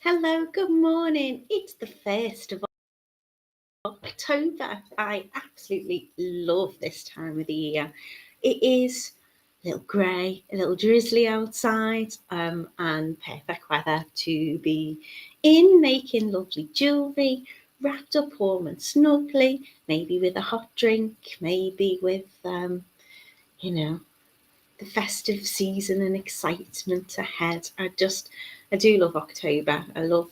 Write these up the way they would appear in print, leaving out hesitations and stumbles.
Hello, good morning. It's the 1st of October. I absolutely love this time of the year. It is a little grey, a little drizzly outside, and perfect weather to be in making lovely jewellery, wrapped up warm and snugly, maybe with a hot drink, maybe with, you know, the festive season and excitement ahead. I do love October. I love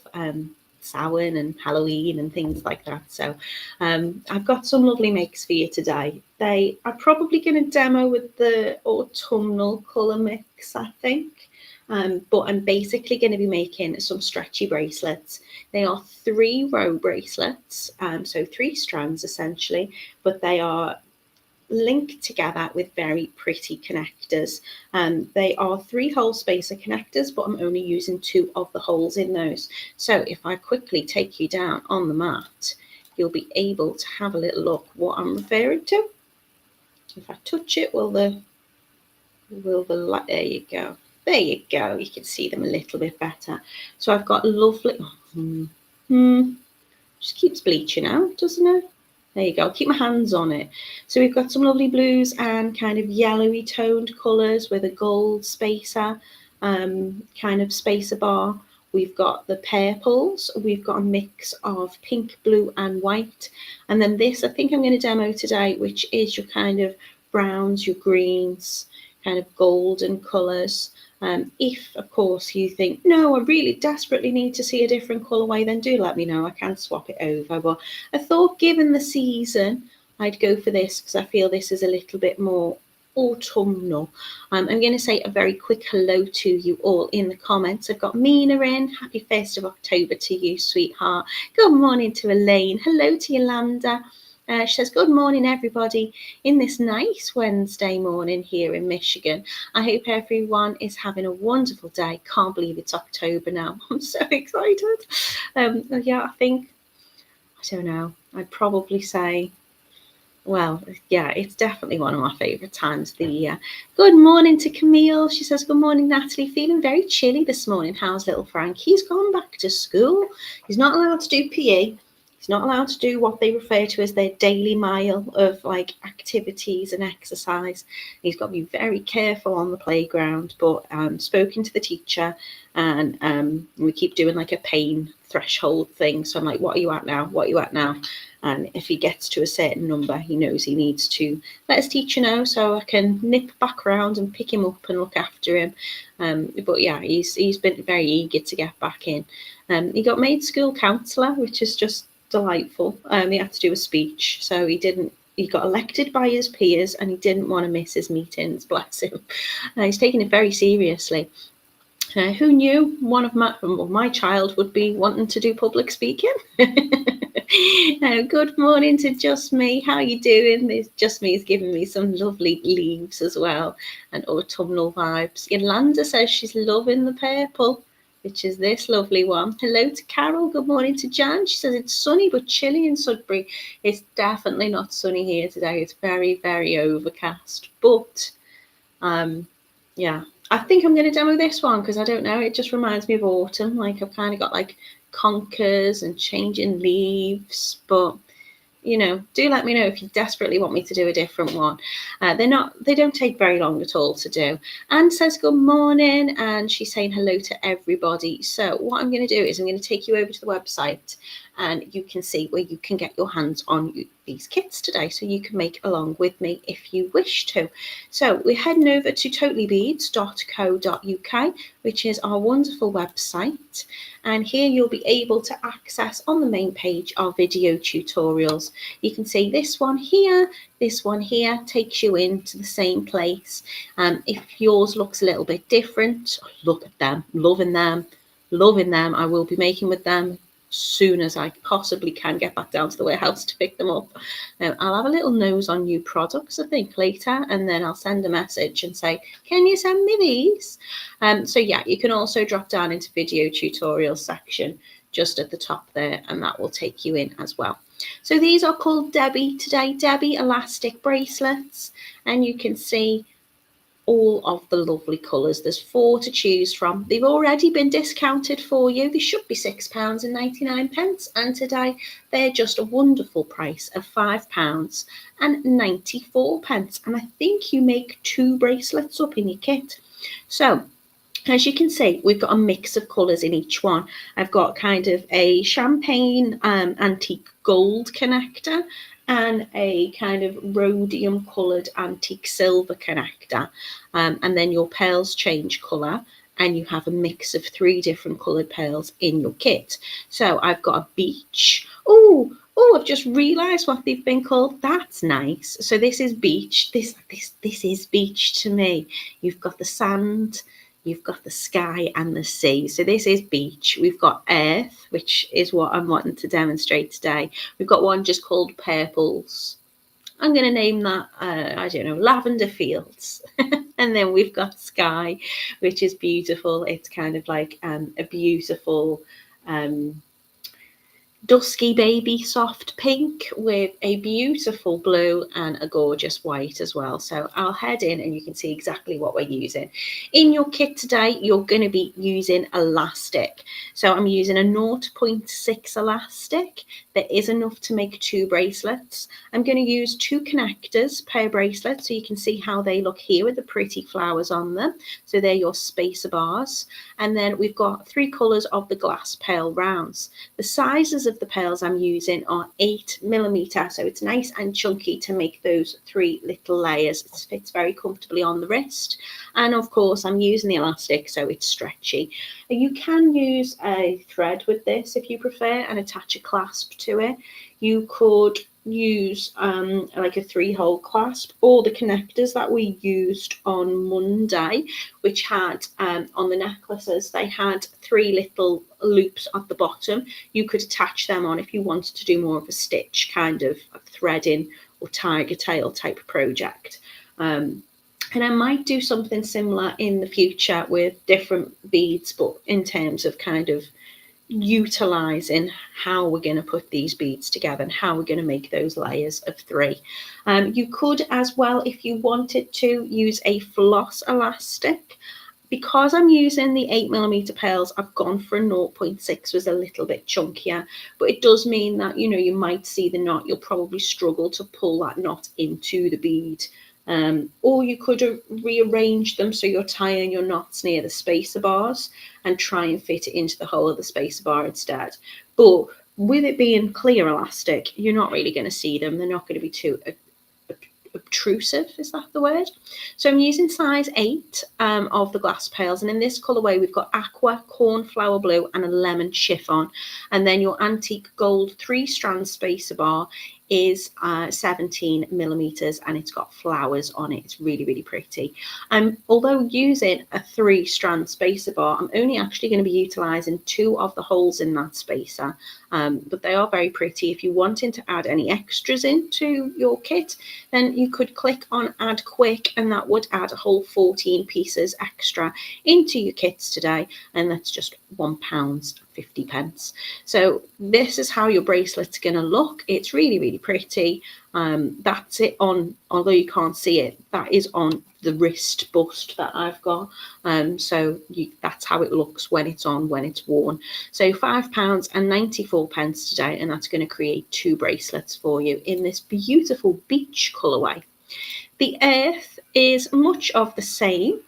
Samhain and Halloween and things like that. So I've got some lovely makes for you today. They are probably going to demo with the autumnal colour mix, I think. But I'm basically going to be making some stretchy bracelets. They are 3-row bracelets, so 3 strands essentially, but they are linked together with very pretty connectors. They are 3-hole spacer connectors, but I'm only using 2 of the holes in those. So if I quickly take you down on the mat, you'll be able to have a little look what I'm referring to. If I touch it, there you go. There you go. You can see them a little bit better. So I've got lovely, just keeps bleaching out, doesn't it? There you go. Keep my hands on it. So we've got some lovely blues and kind of yellowy toned colours with a gold spacer, kind of spacer bar. We've got the purples. We've got a mix of pink, blue and white. And then this, I think I'm going to demo today, which is your kind of browns, your greens, kind of golden colours. If, of course, you think, no, I really desperately need to see a different colourway, then do let me know. I can swap it over. But I thought, given the season, I'd go for this because I feel this is a little bit more autumnal. I'm going to say a very quick hello to you all in the comments. I've got Mina in. Happy 1st of October to you, sweetheart. Good morning to Elaine. Hello to Yolanda. She says, good morning, everybody, in this nice Wednesday morning here in Michigan. I hope everyone is having a wonderful day. Can't believe it's October now. I'm so excited. Yeah, I don't know, I'd probably say, well, yeah, it's definitely one of my favourite times of the year. Good morning to Camille. She says, good morning, Natalie. Feeling very chilly this morning. How's little Frank? He's gone back to school. He's not allowed to do PE. He's not allowed to do what they refer to as their daily mile of like activities and exercise. He's got to be very careful on the playground, but spoken to the teacher, and we keep doing like a pain threshold thing. So I'm like, what are you at now? What are you at now? And if he gets to a certain number, he knows he needs to let his teacher know so I can nip back around and pick him up and look after him. But yeah, he's been very eager to get back in. He got made school counsellor, which is just delightful. He had to do a speech, so he got elected by his peers and he didn't want to miss his meetings, bless him. He's taking it very seriously. Who knew one of my child would be wanting to do public speaking? Good morning to Just Me. How are you doing? This Just Me is giving me some lovely leaves as well and autumnal vibes. Yolanda says she's loving the purple, which is this lovely one. Hello to Carol. Good morning to Jan. She says it's sunny but chilly in Sudbury. It's definitely not sunny here today. It's very, very overcast. But yeah, I think I'm going to demo this one because I don't know. It just reminds me of autumn. Like I've kind of got like conkers and changing leaves, but do let me know if you desperately want me to do a different one. They don't take very long at all to do. Anne says good morning, and she's saying hello to everybody. So what I'm going to do is I'm going to take you over to the website, and you can see where you can get your hands on these kits today, so you can make along with me if you wish to. So we're heading over to totallybeads.co.uk, which is our wonderful website, and here you'll be able to access on the main page our video tutorials. You can see this one here takes you into the same place. If yours looks a little bit different, look at them, loving them. I will be making with them soon as I possibly can get back down to the warehouse to pick them up. I'll have a little nose on new products, I think, later, and then I'll send a message and say, can you send me these? So yeah, you can also drop down into video tutorials section just at the top there, and that will take you in as well. So these are called Debbie today, Debbie elastic bracelets, and you can see all of the lovely colours. There's 4 to choose from. They've already been discounted for you. They should be £6.99, and today they're just a wonderful price of £5.94. And I think you make 2 bracelets up in your kit. So as you can see, we've got a mix of colours in each one. I've got kind of a champagne antique gold connector and a kind of rhodium coloured antique silver connector. And then your pearls change colour, and you have a mix of 3 different coloured pearls in your kit. So I've got a beach. Oh, I've just realised what they've been called. That's nice. So this is beach. This is beach to me. You've got the sand, you've got the sky and the sea. So this is beach. We've got earth, which is what I'm wanting to demonstrate today. We've got one just called purples. I'm going to name that, I don't know, lavender fields. And then we've got sky, which is beautiful. It's kind of like a beautiful dusky baby soft pink with a beautiful blue and a gorgeous white as well. So I'll head in and you can see exactly what we're using. In your kit today, you're going to be using elastic. So I'm using a 0.6 elastic. There is enough to make 2 bracelets. I'm going to use 2 connectors per bracelet, so you can see how they look here with the pretty flowers on them. So they're your spacer bars. And then we've got 3 colours of the glass pearl rounds. The sizes of the pearls I'm using are 8mm, so it's nice and chunky to make those 3 little layers. It fits very comfortably on the wrist, and of course I'm using the elastic so it's stretchy. You can use a thread with this if you prefer and attach a clasp to it. You could use like a 3-hole clasp, or the connectors that we used on Monday, which had on the necklaces, they had 3 little loops at the bottom. You could attach them on if you wanted to do more of a stitch kind of threading or tiger tail type project. And I might do something similar in the future with different beads, but in terms of kind of utilizing how we're going to put these beads together and how we're going to make those layers of 3. You could as well, if you wanted to, use a floss elastic. Because I'm using the 8mm pearls, I've gone for a 0.6, was a little bit chunkier, but it does mean that, you know, you might see the knot. You'll probably struggle to pull that knot into the bead. Or you could rearrange them so you're tying your knots near the spacer bars and try and fit it into the hole of the spacer bar instead. But with it being clear elastic, you're not really going to see them. They're not going to be too obtrusive, is that the word? So I'm using size 8 of the glass pearls, and in this colourway we've got aqua, cornflower blue and a lemon chiffon. And then your antique gold 3-strand spacer bar is 17mm, and it's got flowers on it. It's really, really pretty. Although using a 3-strand spacer bar, I'm only actually going to be utilising 2 of the holes in that spacer, but they are very pretty. If you're wanting to add any extras into your kit, then you could click on add quick, and that would add a whole 14 pieces extra into your kits today, and that's just £1.50. So this is how your bracelet's going to look. It's really, really pretty. That's it on, although you can't see it, that is on the wrist bust that I've got. So that's how it looks when it's on, when it's worn. So £5.94 today, and that's going to create 2 bracelets for you in this beautiful beach colourway. The earth is much of the same.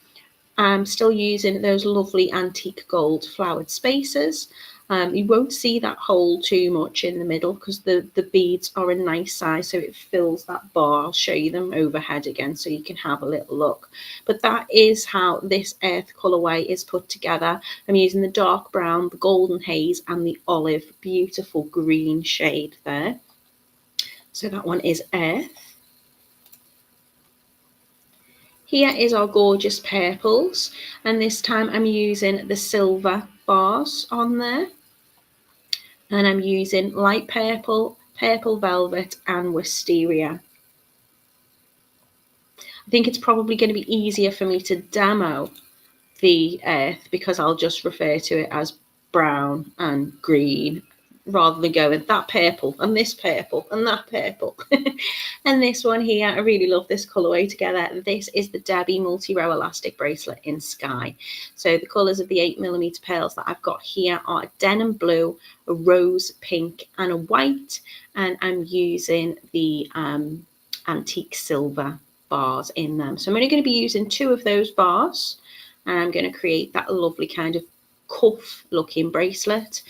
I'm still using those lovely antique gold flowered spacers. You won't see that hole too much in the middle because the beads are a nice size, so it fills that bar. I'll show you them overhead again so you can have a little look. But that is how this earth colourway is put together. I'm using the dark brown, the golden haze and the olive, beautiful green shade there. So that one is earth. Here is our gorgeous purples, and this time I'm using the silver bars on there, and I'm using light purple, purple velvet and wisteria. I think it's probably going to be easier for me to demo the earth because I'll just refer to it as brown and green rather than going that purple and this purple and that purple. And this one here, I really love this colourway together. This is the Debbie multi-row elastic bracelet in Sky. So the colours of the 8mm pearls that I've got here are a denim blue, a rose pink and a white, and I'm using the antique silver bars in them. So I'm only going to be using 2 of those bars, and I'm going to create that lovely kind of cuff looking bracelet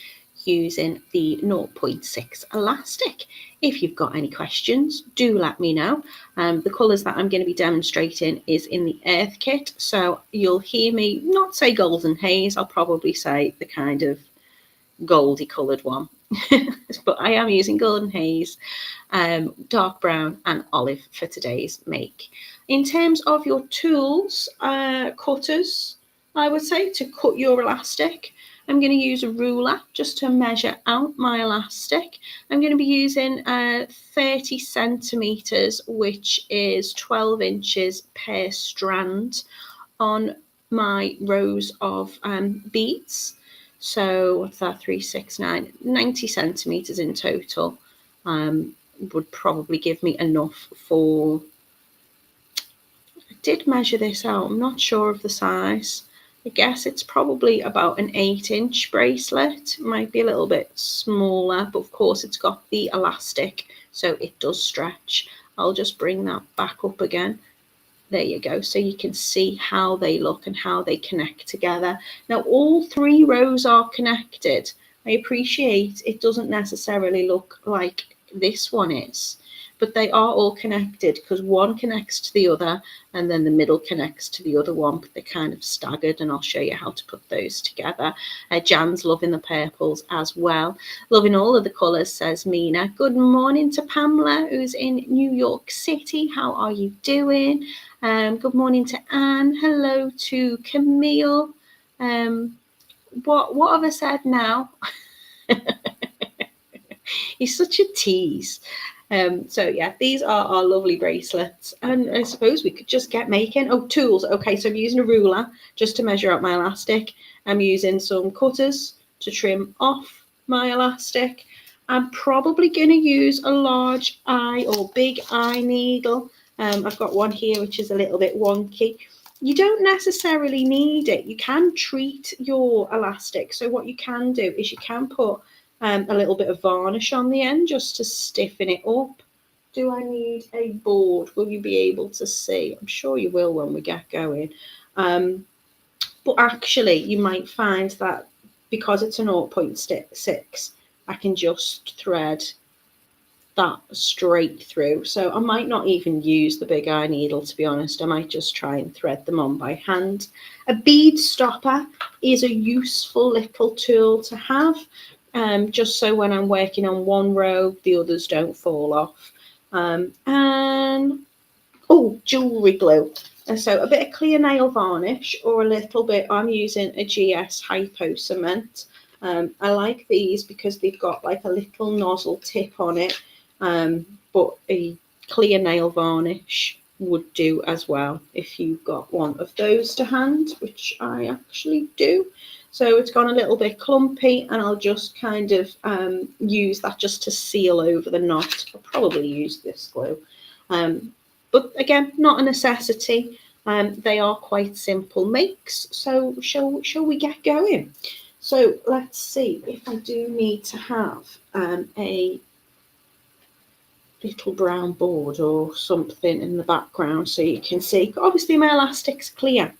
using the 0.6 elastic. If you've got any questions, do let me know. The colours that I'm going to be demonstrating is in the Earth kit, so you'll hear me not say golden haze, I'll probably say the kind of goldy coloured one. But I am using golden haze, dark brown and olive for today's make. In terms of your tools, cutters, I would say to cut your elastic, I'm going to use a ruler just to measure out my elastic. I'm going to be using 30 centimetres, which is 12 inches per strand on my rows of beads. So what's that, 3, 6, 9, 90 centimetres in total would probably give me enough for, I did measure this out, I'm not sure of the size. I guess it's probably about an 8-inch bracelet. It might be a little bit smaller, but of course it's got the elastic, so it does stretch. I'll just bring that back up again. There you go. So you can see how they look and how they connect together. Now, all 3 rows are connected. I appreciate it doesn't necessarily look like this one is, but they are all connected because one connects to the other and then the middle connects to the other one, but they're kind of staggered, and I'll show you how to put those together. Jan's loving the purples as well. Loving all of the colours, says Mina. Good morning to Pamela, who's in New York City. How are you doing? Good morning to Anne. Hello to Camille. What have I said now? He's such a tease. So yeah, these are our lovely bracelets, and I suppose we could just get making. Oh, tools. Okay, so I'm using a ruler just to measure out my elastic. I'm using some cutters to trim off my elastic. I'm probably going to use a large eye or big eye needle. I've got one here which is a little bit wonky. You don't necessarily need it. You can treat your elastic. So what you can do is you can put a little bit of varnish on the end just to stiffen it up. Do I need a board? Will you be able to see? I'm sure you will when we get going. But actually, you might find that because it's a 0.6, I can just thread that straight through. So I might not even use the big eye needle, to be honest. I might just try and thread them on by hand. A bead stopper is a useful little tool to have, just so when I'm working on one row, the others don't fall off. And oh, jewellery glue. So a bit of clear nail varnish, or a little bit, I'm using a GS Hypo Cement. I like these because they've got like a little nozzle tip on it, but a clear nail varnish would do as well if you've got one of those to hand, which I actually do. So it's gone a little bit clumpy, and I'll just kind of use that just to seal over the knot. I'll probably use this glue. But again, not a necessity. They are quite simple makes. So shall we get going? So let's see if I do need to have a little brown board or something in the background so you can see. Obviously my elastic's clear.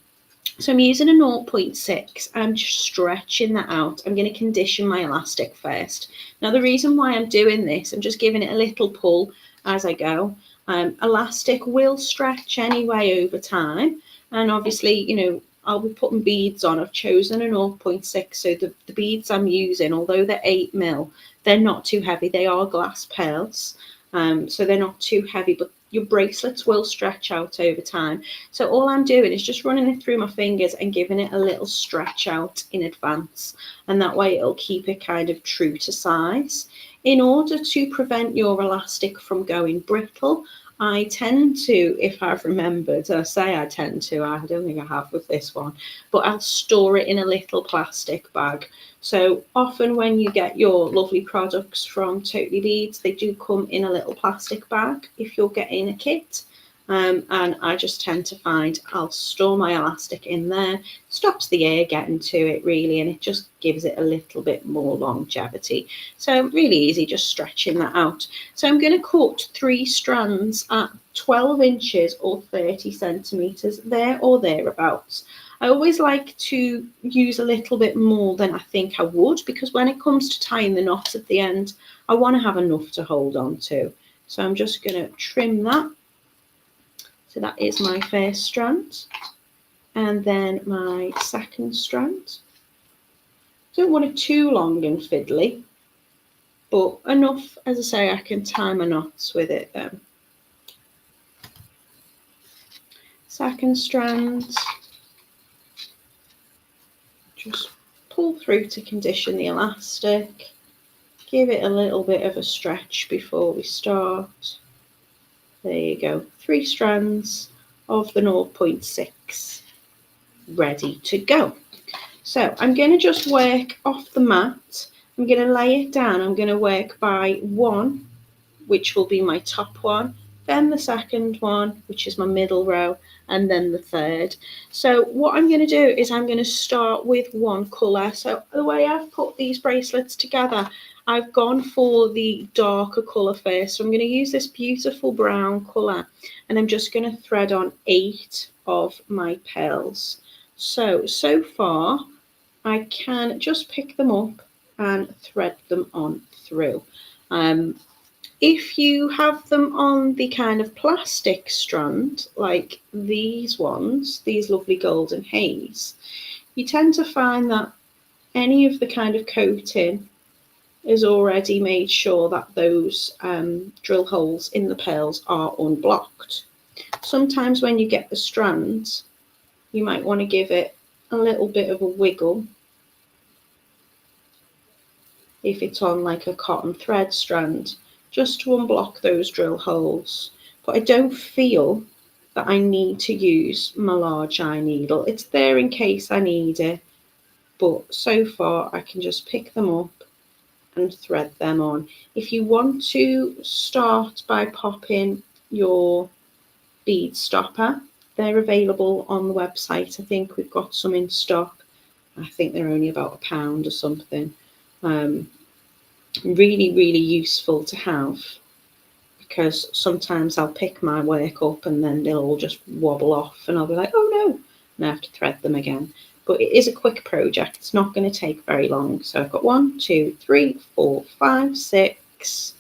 So I'm using a 0.6. I'm just stretching that out. I'm going to condition my elastic first. Now the reason why I'm doing this, I'm just giving it a little pull as I go. Elastic will stretch anyway over time. And obviously, you know, I'll be putting beads on. I've chosen a 0.6. So the beads I'm using, although they're 8mm, they're not too heavy. They are glass pearls. So they're not too heavy, but your bracelets will stretch out over time. So all I'm doing is just running it through my fingers and giving it a little stretch out in advance. And that way it'll keep it kind of true to size. In order to prevent your elastic from going brittle, I tend to, if I've remembered, I say I tend to, I don't think I have with this one, but I'll store it in a little plastic bag. So often when you get your lovely products from Totally Beads, they do come in a little plastic bag if you're getting a kit. And I just tend to find I'll store my elastic in there, stops the air getting to it really, and it just gives it a little bit more longevity. So really easy, just stretching that out. So I'm going to cut 3 strands at 12 inches or 30 centimetres, there or thereabouts. I always like to use a little bit more than I think I would, because when it comes to tying the knots at the end, I want to have enough to hold on to. So I'm just going to trim that. So that is my first strand, and then my second strand. Don't want it too long and fiddly, but enough, as I say, I can tie my knots with it then. Second strand, just pull through to condition the elastic, give it a little bit of a stretch before we start. There you go, 3 strands of the 0.6 ready to go. So I'm going to just work off the mat. I'm going to lay it down. I'm going to work by 1, which will be my top one, then the second one, which is my middle row, and then the third. So what I'm going to do is I'm going to start with one colour. So the way I've put these bracelets together, I've gone for the darker colour first. So I'm going to use this beautiful brown colour, and I'm just going to thread on 8 of my pearls. So far I can just pick them up and thread them on through. If you have them on the kind of plastic strand, like these ones, these lovely golden haze, you tend to find that any of the kind of coating is already made sure that those drill holes in the pearls are unblocked. Sometimes when you get the strands, you might want to give it a little bit of a wiggle if it's on like a cotton thread strand, just to unblock those drill holes. But I don't feel that I need to use my large eye needle. It's there in case I need it, but so far I can just pick them up and thread them on. If you want to start by popping your bead stopper, they're available on the website. I think we've got some in stock. I think they're only about £1 or something. Really, really useful to have, because sometimes I'll pick my work up and then they'll all just wobble off and I'll be like, oh no, and I have to thread them again. But it is a quick project. It's not going to take very long. So I've got 1, 2, 3, 4, 5, 6.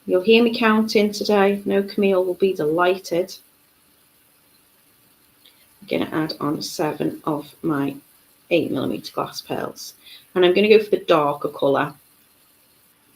You'll hear me counting today. No, Camille will be delighted. I'm going to add on 7 of my 8mm glass pearls. And I'm going to go for the darker colour,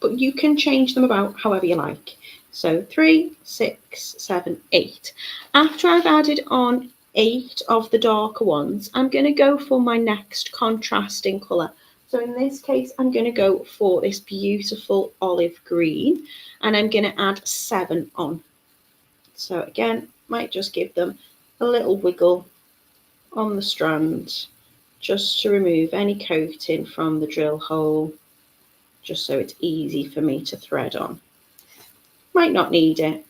but you can change them about however you like. So 3, 6, 7, 8. After I've added on 8 of the darker ones, I'm going to go for my next contrasting colour. So in this case, I'm going to go for this beautiful olive green, and I'm going to add 7 on. So again, might just give them a little wiggle on the strand, just to remove any coating from the drill hole, just so it's easy for me to thread on. Might not need it,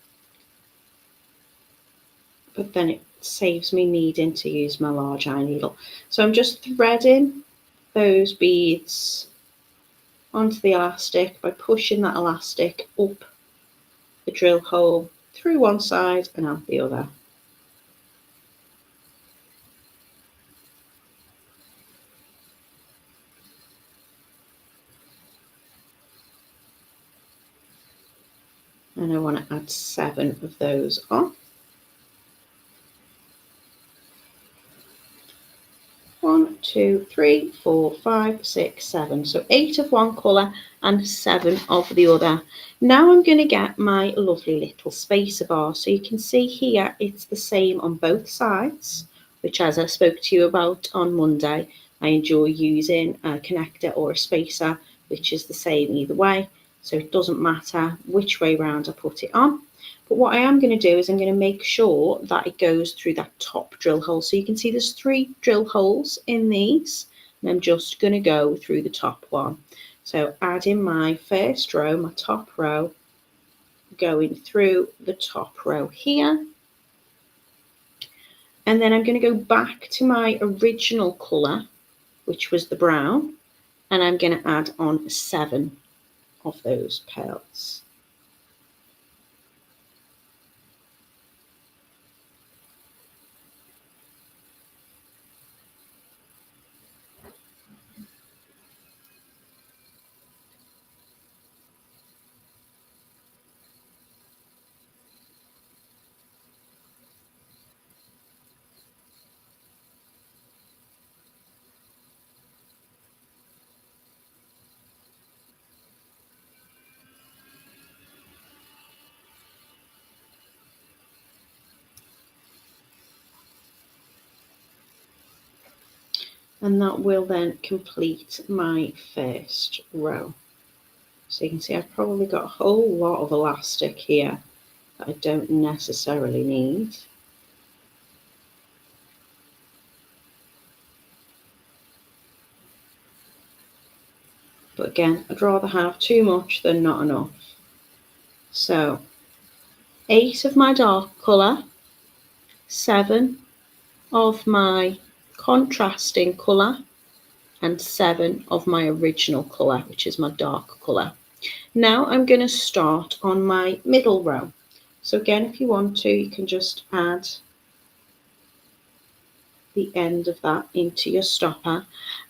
but then it saves me needing to use my large eye needle. So I'm just threading those beads onto the elastic by pushing that elastic up the drill hole through one side and out the other. And I want to add 7 of those on. 1, 2, 3, 4, 5, 6, 7. So 8 of one colour and 7 of the other. Now I'm going to get my lovely little spacer bar. So you can see here it's the same on both sides, which, as I spoke to you about on Monday, I enjoy using a connector or a spacer, which is the same either way. So it doesn't matter which way round I put it on. But what I am going to do is I'm going to make sure that it goes through that top drill hole. So you can see there's 3 drill holes in these, and I'm just going to go through the top one. So adding my first row, my top row, going through the top row here. And then I'm going to go back to my original colour, which was the brown, and I'm going to add on 7 of those pearls. And that will then complete my first row. So you can see I've probably got a whole lot of elastic here that I don't necessarily need. But again, I'd rather have too much than not enough. So 8 of my dark colour, 7 of my contrasting colour, and 7 of my original colour, which is my dark colour. Now I'm going to start on my middle row. So again, if you want to, you can just add the end of that into your stopper.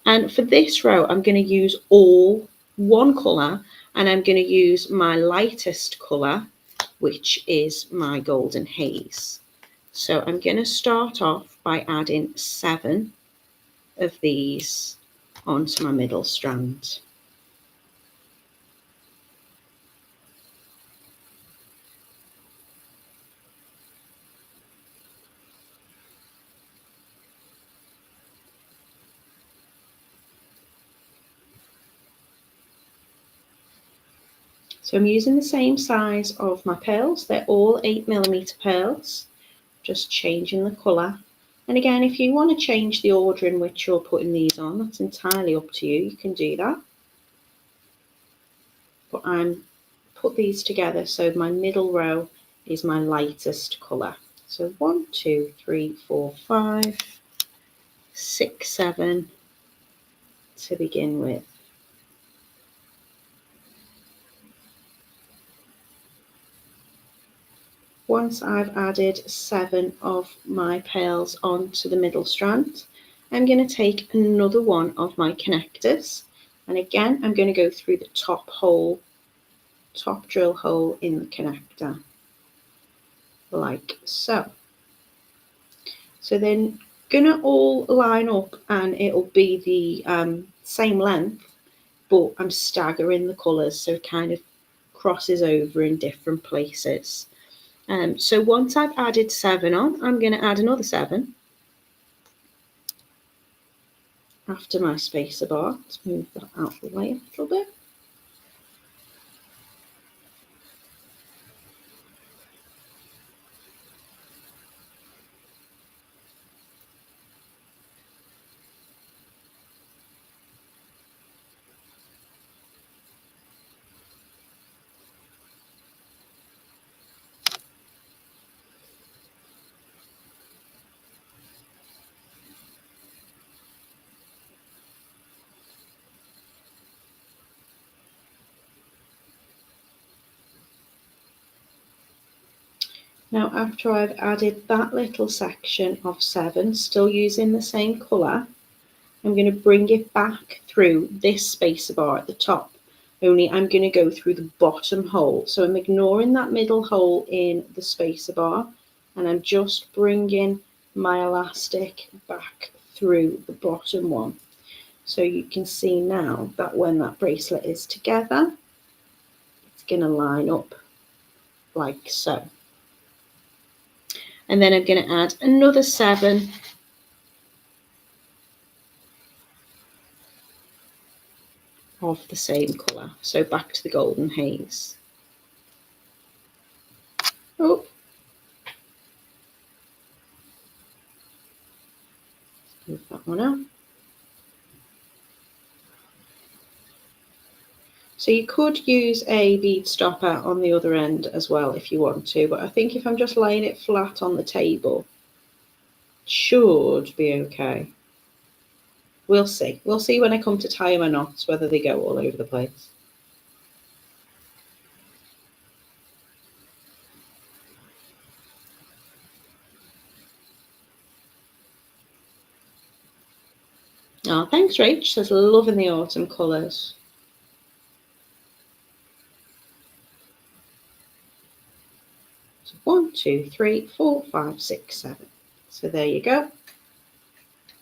And for this row, I'm going to use all one colour, and I'm going to use my lightest colour, which is my golden haze. So I'm going to start off by adding 7 of these onto my middle strand. So I'm using the same size of my pearls. They're all 8mm pearls, just changing the colour. And again, if you want to change the order in which you're putting these on, that's entirely up to you. You can do that. But I'm put these together so my middle row is my lightest colour. So 1, 2, 3, 4, 5, 6, 7 to begin with. Once I've added 7 of my pearls onto the middle strand, I'm going to take another one of my connectors, and again I'm going to go through the top hole, top drill hole in the connector, like so. So then gonna all line up and it'll be the same length, but I'm staggering the colours so it kind of crosses over in different places. So once I've added 7 on, I'm going to add another 7 after my spacer bar. Let's move that out of the way a little bit. Now after I've added that little section of 7, still using the same colour, I'm going to bring it back through this spacer bar at the top, only I'm going to go through the bottom hole. So I'm ignoring that middle hole in the spacer bar, and I'm just bringing my elastic back through the bottom one. So you can see now that when that bracelet is together, it's going to line up like so. And then I'm going to add another 7 of the same colour, so back to the golden haze. Oh, move that one out. So you could use a bead stopper on the other end as well if you want to, but I think if I'm just laying it flat on the table, it should be okay. We'll see. We'll see when I come to tie my knots whether they go all over the place. Oh, thanks, Rach. Says loving the autumn colours. So 1, 2, 3, 4, 5, 6, 7. So there you go.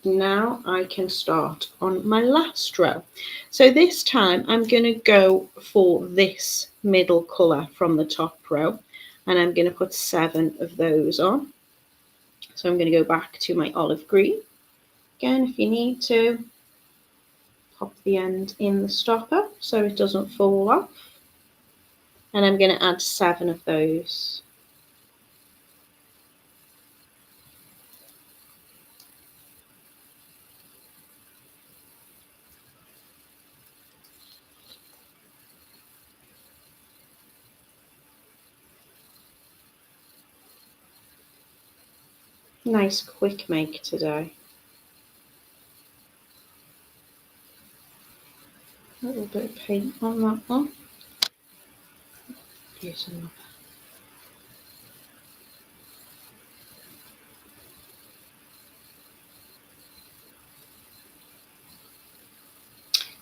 Now I can start on my last row. So this time I'm going to go for this middle colour from the top row, and I'm going to put 7 of those on. So I'm going to go back to my olive green. Again, if you need to, pop the end in the stopper so it doesn't fall off. And I'm going to add 7 of those. Nice quick make today. A little bit of paint on that one. Beautiful.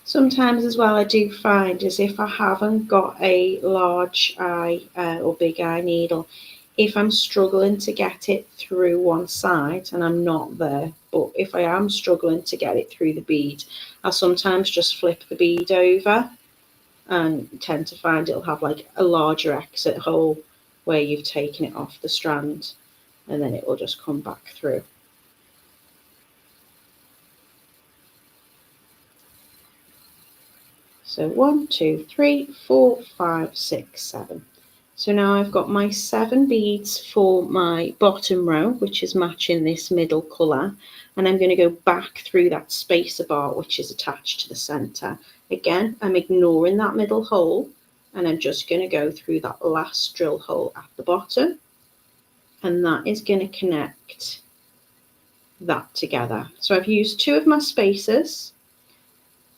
Sometimes as well I do find is if I haven't got a large eye or big eye needle, if I'm struggling to get it through one side, and I'm not there, but if I am struggling to get it through the bead, I sometimes just flip the bead over and tend to find it'll have like a larger exit hole where you've taken it off the strand, and then it will just come back through. So 1, 2, 3, 4, 5, 6, 7. So now I've got my 7 beads for my bottom row, which is matching this middle colour, and I'm going to go back through that spacer bar which is attached to the centre. Again, I'm ignoring that middle hole, and I'm just going to go through that last drill hole at the bottom, and that is going to connect that together. So I've used 2 of my spacers.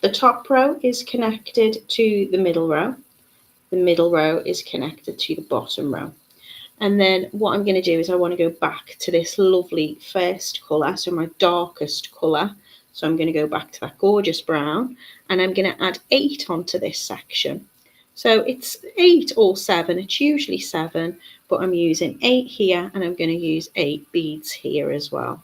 The top row is connected to the middle row. The middle row is connected to the bottom row. And then what I'm going to do is I want to go back to this lovely first colour, so my darkest colour. So I'm going to go back to that gorgeous brown, and I'm going to add 8 onto this section. So it's 8 or 7, it's usually 7, but I'm using 8 here, and I'm going to use 8 beads here as well.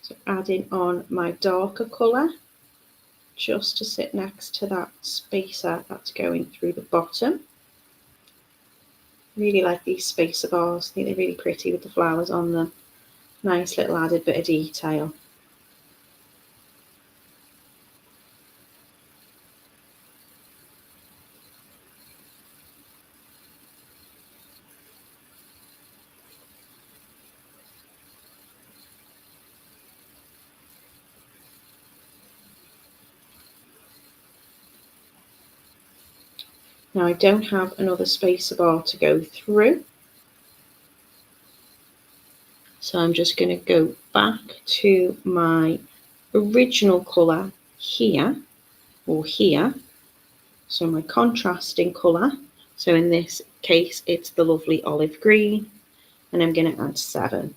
So adding on my darker colour, just to sit next to that spacer that's going through the bottom. Really like these spacer bars. I think they're really pretty with the flowers on them. Nice little added bit of detail. Now I don't have another spacer bar to go through, so I'm just going to go back to my original colour here, or here, so my contrasting colour. So in this case it's the lovely olive green, and I'm going to add 7.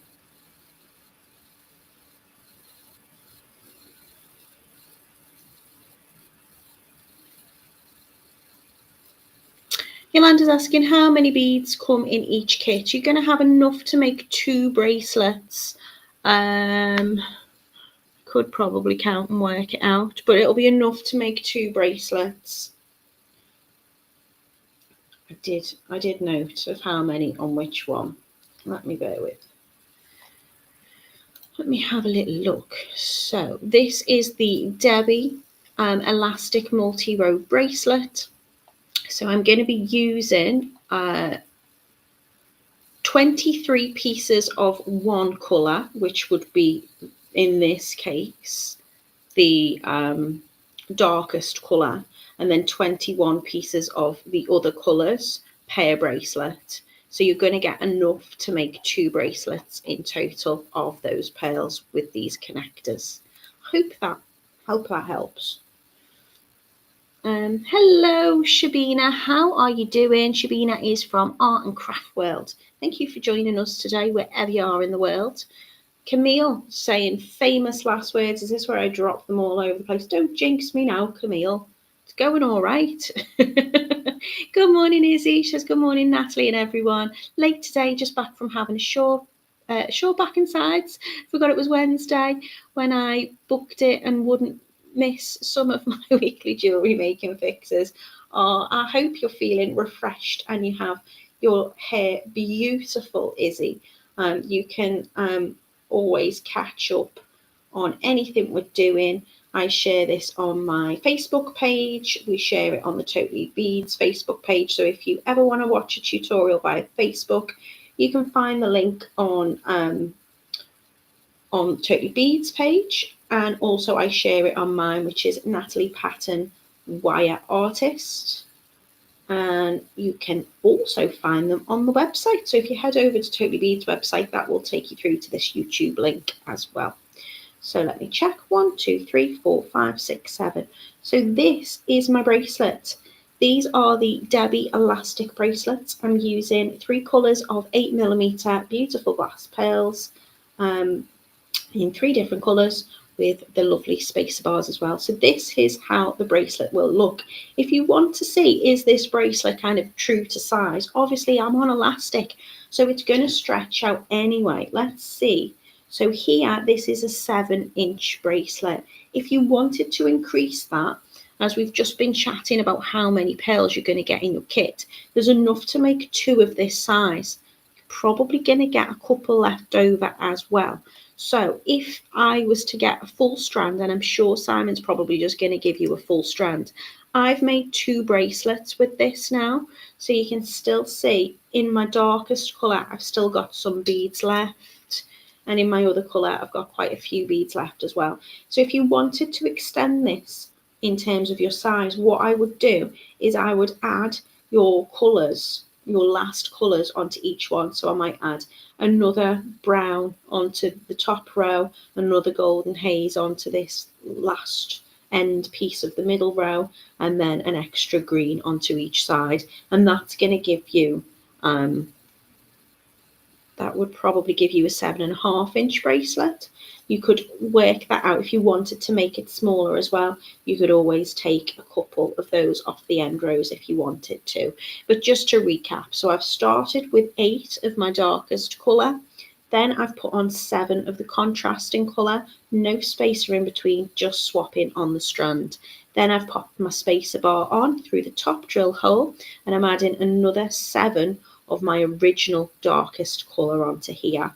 Yolanda's asking how many beads come in each kit. You're going to have enough to make 2 bracelets. Could probably count and work it out, but it'll be enough to make 2 bracelets. I did note of how many on which one. Let me bear with. Let me have a little look. So this is the Debbie elastic multi-row bracelet. So I'm going to be using 23 pieces of one colour, which would be, in this case, the darkest colour, and then 21 pieces of the other colours per bracelet. So you're going to get enough to make 2 bracelets in total of those pearls with these connectors. Hope that helps. Hello, Shabina. How are you doing? Shabina is from Art and Craft World. Thank you for joining us today, wherever you are in the world. Camille saying famous last words. Is this where I drop them all over the place? Don't jinx me now, Camille. It's going all right. Good morning, Izzy. She says, good morning, Natalie and everyone. Late today, just back from having a short back and sides. Forgot it was Wednesday when I booked it and wouldn't miss some of my weekly jewellery making fixes. I hope you're feeling refreshed and you have your hair beautiful, Izzy. You can always catch up on anything we're doing. I share this on my Facebook page. We share it on the Totally Beads Facebook page. So if you ever want to watch a tutorial via Facebook, you can find the link on Totally Beads page. And also I share it on mine, which is Natalie Patton Wire Artist. And you can also find them on the website. So if you head over to Totally Beads website, that will take you through to this YouTube link as well. So let me check. 1, 2, 3, 4, 5, 6, 7. So this is my bracelet. These are the Debbie elastic bracelets. I'm using 3 colours of 8mm beautiful glass pearls in 3 different colours with the lovely spacer bars as well. So this is how the bracelet will look. If you want to see, is this bracelet kind of true to size? Obviously I'm on elastic, so it's going to stretch out anyway. Let's see. So here, this is a 7-inch bracelet. If you wanted to increase that, as we've just been chatting about how many pearls you're going to get in your kit, there's enough to make 2 of this size. You're probably going to get a couple left over as well. So if I was to get a full strand, and I'm sure Simon's probably just going to give you a full strand, I've made 2 bracelets with this now. So you can still see in my darkest colour, I've still got some beads left. And in my other colour, I've got quite a few beads left as well. So if you wanted to extend this in terms of your size, what I would do is I would add your colours, your last colours onto each one. So I might add another brown onto the top row, another golden haze onto this last end piece of the middle row, and then an extra green onto each side. And that's going to give you that would probably give you a 7.5-inch bracelet. You could work that out if you wanted to make it smaller as well. You could always take a couple of those off the end rows if you wanted to. But just to recap, so I've started with 8 of my darkest colour. Then I've put on 7 of the contrasting colour, no spacer in between, just swapping on the strand. Then I've popped my spacer bar on through the top drill hole, and I'm adding another 7 of my original darkest colour onto here.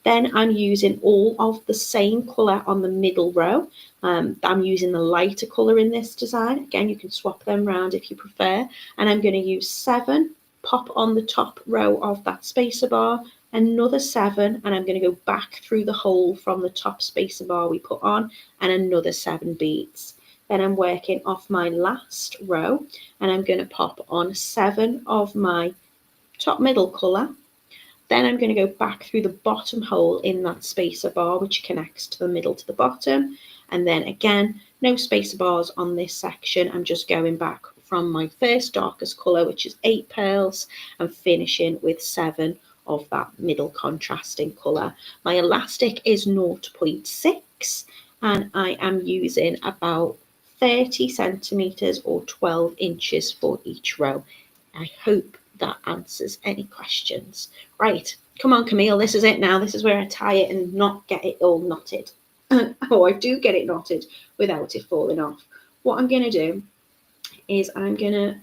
Then I'm using all of the same colour on the middle row. I'm using the lighter colour in this design. Again, you can swap them around if you prefer. And I'm going to use 7, pop on the top row of that spacer bar, another 7, and I'm going to go back through the hole from the top spacer bar we put on, and another 7 beads. Then I'm working off my last row, and I'm going to pop on 7 of my top middle colour. Then I'm going to go back through the bottom hole in that spacer bar, which connects to the middle to the bottom. And then again, no spacer bars on this section. I'm just going back from my first darkest colour, which is 8 pearls, and finishing with 7 of that middle contrasting colour. My elastic is 0.6, and I am using about 30 centimetres or 12 inches for each row. I hope that answers any questions. Right, come on, Camille, this is it now. This is where I tie it and not get it all knotted. Oh, I do get it knotted without it falling off. What I'm going to do is I'm going to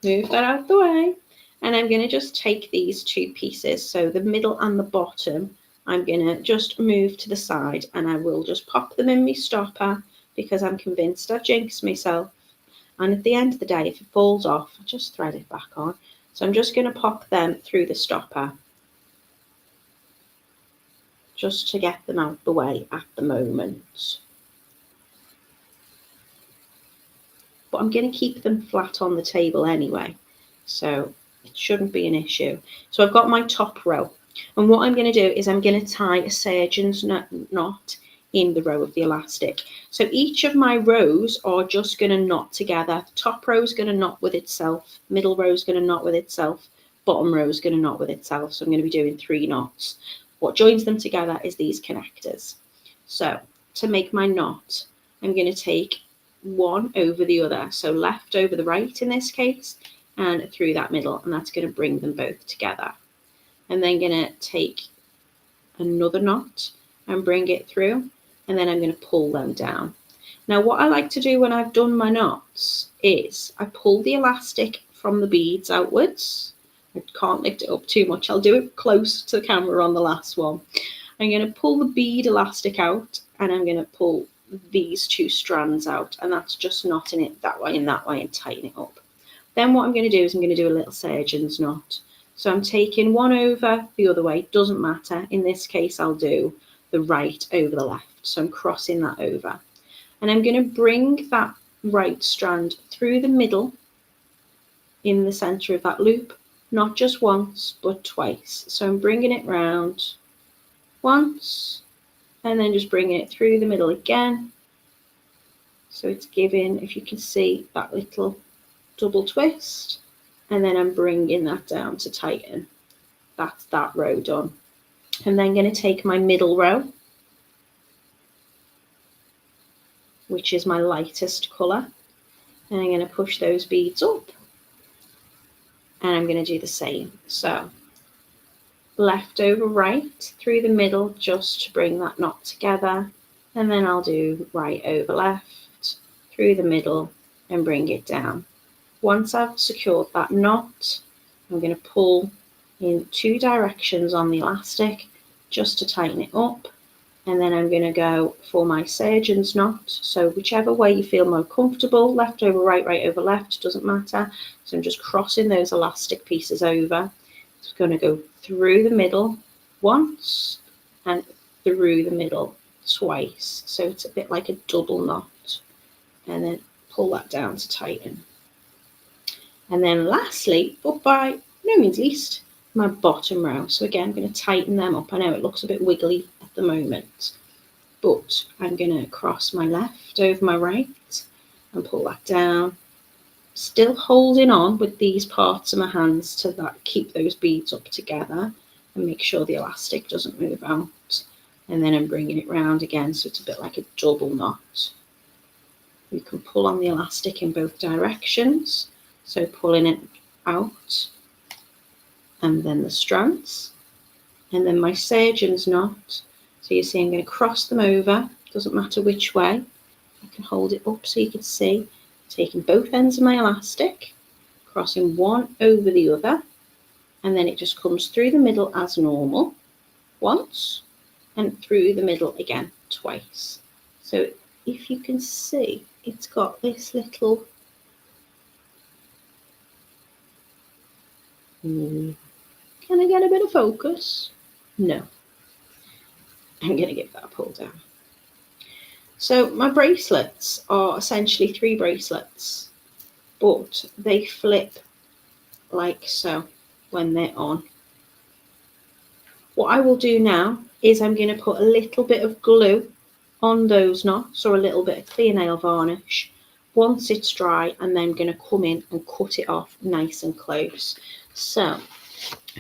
Move that out the way. And I'm going to just take these two pieces, so the middle and the bottom, I'm going to just move to the side, and I will just pop them in my stopper because I'm convinced I've jinxed myself. And at the end of the day, if it falls off, I just thread it back on. So I'm just going to pop them through the stopper just to get them out the way at the moment. But I'm going to keep them flat on the table anyway, so it shouldn't be an issue. So I've got my top row, and what I'm going to do is I'm going to tie a surgeon's knot in the row of the elastic. So each of my rows are just going to knot together. The top row is going to knot with itself, middle row is going to knot with itself, bottom row is going to knot with itself. So I'm going to be doing 3 knots. What joins them together is these connectors. So to make my knot, I'm going to take one over the other, so left over the right in this case, and through that middle, and that's going to bring them both together. And then going to take another knot and bring it through, and then I'm going to pull them down. Now what I like to do when I've done my knots is I pull the elastic from the beads outwards. I can't lift it up too much, I'll do it close to the camera on the last one. I'm going to pull the bead elastic out, and I'm going to pull these 2 strands out, and that's just knotting it that way and that way and tighten it up. Then what I'm going to do is I'm going to do a little surgeon's knot. So I'm taking one over the other way, doesn't matter. In this case, I'll do the right over the left. So I'm crossing that over. And I'm going to bring that right strand through the middle in the center of that loop, not just once, but twice. So I'm bringing it round once, and then just bring it through the middle again. So it's giving, if you can see, that little double twist, and then I'm bringing that down to tighten. That's that row done. I'm then going to take my middle row, which is my lightest colour, and I'm going to push those beads up, and I'm going to do the same. So left over right through the middle just to bring that knot together, and then I'll do right over left through the middle and bring it down. Once I've secured that knot, I'm going to pull in 2 directions on the elastic just to tighten it up, and then I'm going to go for my surgeon's knot. So whichever way you feel more comfortable, left over right, right over left, doesn't matter. So I'm just crossing those elastic pieces over. It's going to go through the middle once and through the middle twice. So it's a bit like a double knot, and then pull that down to tighten. And then lastly, but by no means least, my bottom row. So again, I'm going to tighten them up. I know it looks a bit wiggly at the moment, but I'm going to cross my left over my right and pull that down, still holding on with these parts of my hands to that, keep those beads up together and make sure the elastic doesn't move out. And then I'm bringing it round again, so it's a bit like a double knot. You can pull on the elastic in both directions, so pulling it out, and then the strands, and then my surgeon's knot. So you see I'm going to cross them over, doesn't matter which way. I can hold it up so you can see, taking both ends of my elastic, crossing one over the other, and then it just comes through the middle as normal once, and through the middle again twice. So if you can see, it's got this little can I get a bit of focus? No. I'm going to give that a pull down. So my bracelets are essentially 3 bracelets, but they flip like so when they're on. What I will do now is I'm going to put a little bit of glue on those knots, or a little bit of clear nail varnish, once it's dry, and then I'm going to come in and cut it off nice and close. So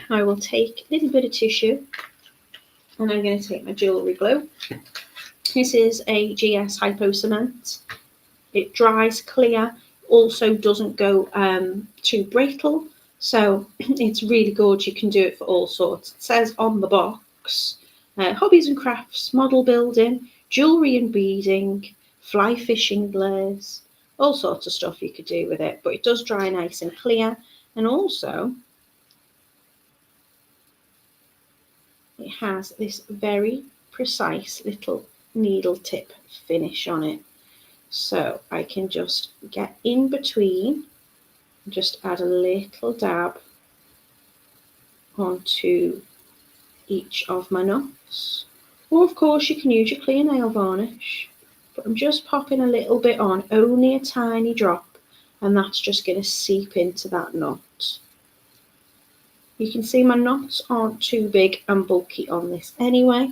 I will take a little bit of tissue, and I'm going to take my jewellery glue. This is a GS Hypo Cement. It dries clear, also doesn't go too brittle, so it's really good. You can do it for all sorts. It says on the box, hobbies and crafts, model building, jewellery and beading, fly fishing glares, all sorts of stuff you could do with it, but it does dry nice and clear. And also it has this very precise little needle tip finish on it. So I can just get in between and just add a little dab onto each of my knots. Or of course you can use your clear nail varnish, but I'm just popping a little bit on, only a tiny drop, and that's just going to seep into that knot. You can see my knots aren't too big and bulky on this anyway.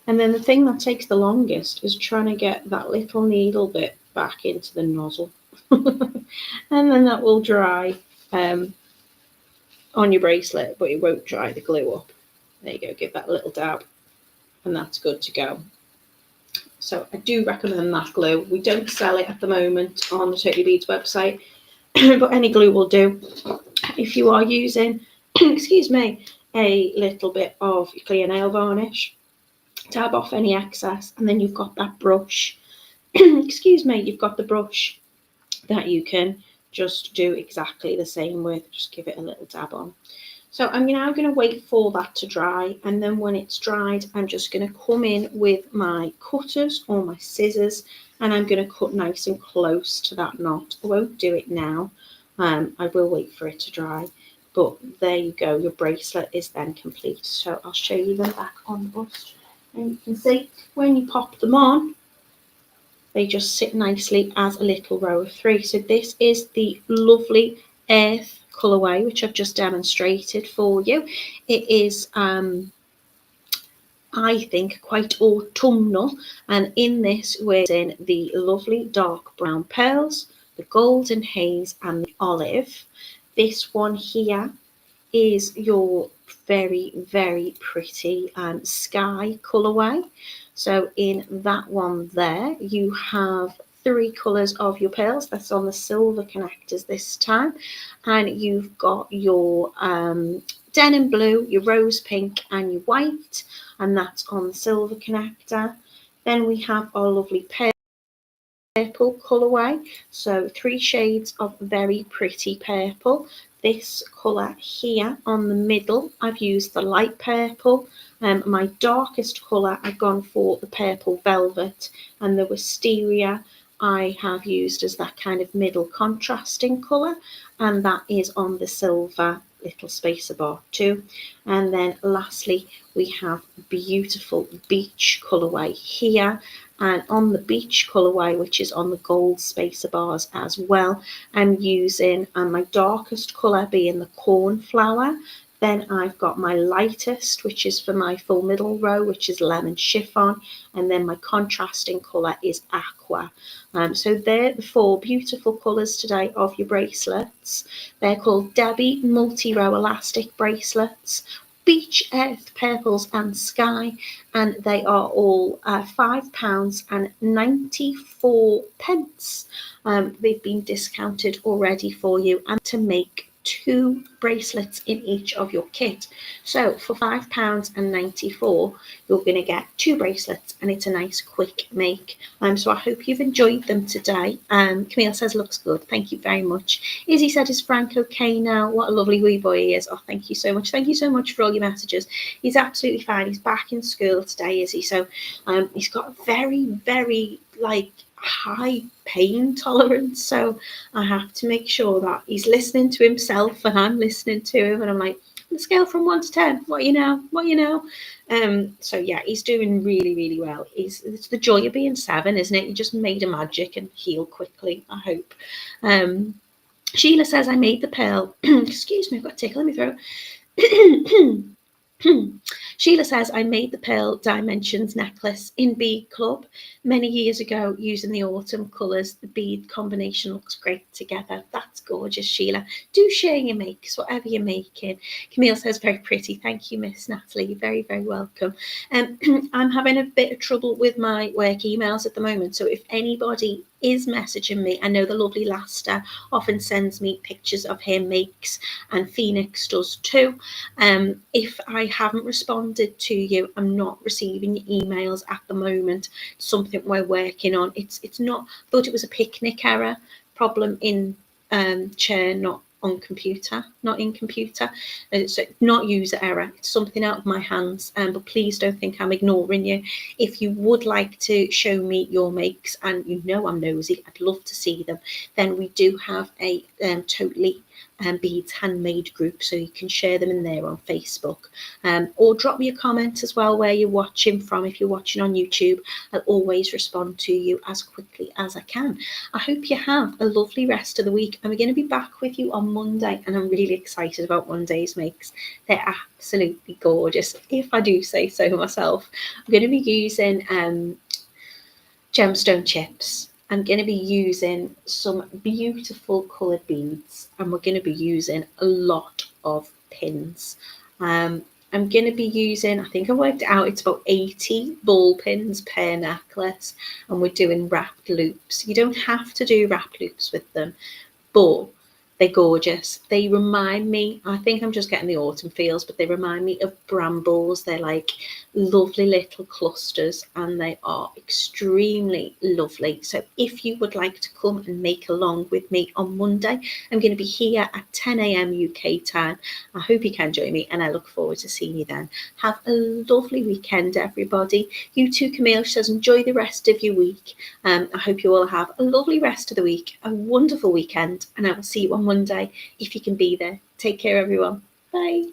And then the thing that takes the longest is trying to get that little needle bit back into the nozzle. And then that will dry on your bracelet, but it won't dry the glue up. There you go, give that a little dab, and that's good to go. So I do recommend that glue. We don't sell it at the moment on the Totally Beads website, but any glue will do. If you are using, excuse me, a little bit of clear nail varnish, dab off any excess, and then you've got that brush, excuse me, you've got the brush that you can just do exactly the same with, just give it a little dab on. So I'm now going to wait for that to dry, and then when it's dried, I'm just going to come in with my cutters or my scissors, and I'm going to cut nice and close to that knot. I won't do it now, I will wait for it to dry, but there you go, your bracelet is then complete. So I'll show you them back on the bust, and you can see when you pop them on, they just sit nicely as a little row of 3. So this is the lovely Earth colourway, which I've just demonstrated for you. It is, I think, quite autumnal, and in this we're in the lovely dark brown pearls, the golden haze and the olive. This one here is your very, very pretty sky colourway. So in that one there, you have 3 colours of your pearls. That's on the silver connectors this time. And you've got your denim blue, your rose pink and your white. And that's on the silver connector. Then we have our lovely purple colourway. So 3 shades of very pretty purple. This colour here on the middle, I've used the light purple. My darkest colour, I've gone for the purple velvet, and the wisteria I have used as that kind of middle contrasting colour, and that is on the silver little spacer bar too. And then lastly, we have beautiful beach colourway here, and on the beach colourway, which is on the gold spacer bars as well, I'm using my darkest colour being the cornflower. Then I've got my lightest, which is for my full middle row, which is lemon chiffon, and then my contrasting colour is aqua. So they're the 4 beautiful colours today of your bracelets. They're called Debbie multi-row elastic bracelets, beach, earth, purples and sky, and they are all £5.94. They've been discounted already for you, and to make 2 bracelets in each of your kit. So for £5.94, you're going to get 2 bracelets, and it's a nice quick make. So I hope you've enjoyed them today. Camille says looks good. Thank you very much. Izzy said, is Frank okay now? What a lovely wee boy he is. Oh, thank you so much. Thank you so much for all your messages. He's absolutely fine. He's back in school today, is he? So he's got very, very high pain tolerance, so I have to make sure that he's listening to himself and I'm listening to him, and I'm like, on a scale from 1 to 10, what you know. So yeah, he's doing really, really well. It's the joy of being 7, isn't it? You just made a magic and heal quickly, I hope. Sheila says, I made the pearl excuse me, I've got a tickle in my throat. Sheila says, I made the pearl dimensions necklace in BeadClub many years ago using the autumn colours. The bead combination looks great together. That's gorgeous, Sheila. Do share your makes, whatever you're making. Camille says, very pretty. Thank you, Miss Natalie. You're very, very welcome. I'm having a bit of trouble with my work emails at the moment, so if anybody is messaging me. I know the lovely Laster often sends me pictures of her makes, and Phoenix does too. If I haven't responded to you, I'm not receiving your emails at the moment. It's something we're working on. It's not. I thought it was a picnic error problem in chair, not on computer, not in computer. It's not user error. It's something out of my hands. But please don't think I'm ignoring you. If you would like to show me your makes, and you know I'm nosy, I'd love to see them, then we do have a totally beads handmade group, so you can share them in there on Facebook, or drop me a comment as well where you're watching from. If you're watching on YouTube, I'll always respond to you as quickly as I can. I hope you have a lovely rest of the week, and we're going to be back with you on Monday, and I'm really excited about Monday's makes. They're absolutely gorgeous, if I do say so myself. I'm going to be using gemstone chips. I'm going to be using some beautiful coloured beads, and we're going to be using a lot of pins. I'm going to be using, I think I worked it out, it's about 80 ball pins per necklace, and we're doing wrapped loops. You don't have to do wrapped loops with them, but they're gorgeous. They remind me, I think I'm just getting the autumn feels, but they remind me of brambles. They're like lovely little clusters, and they are extremely lovely. So if you would like to come and make along with me on Monday, I'm going to be here at 10 a.m. UK time. I hope you can join me, and I look forward to seeing you then. Have a lovely weekend, everybody. You too, Camille says, enjoy the rest of your week. I hope you all have a lovely rest of the week, a wonderful weekend, and I will see you on Monday if you can be there. Take care, everyone. Bye.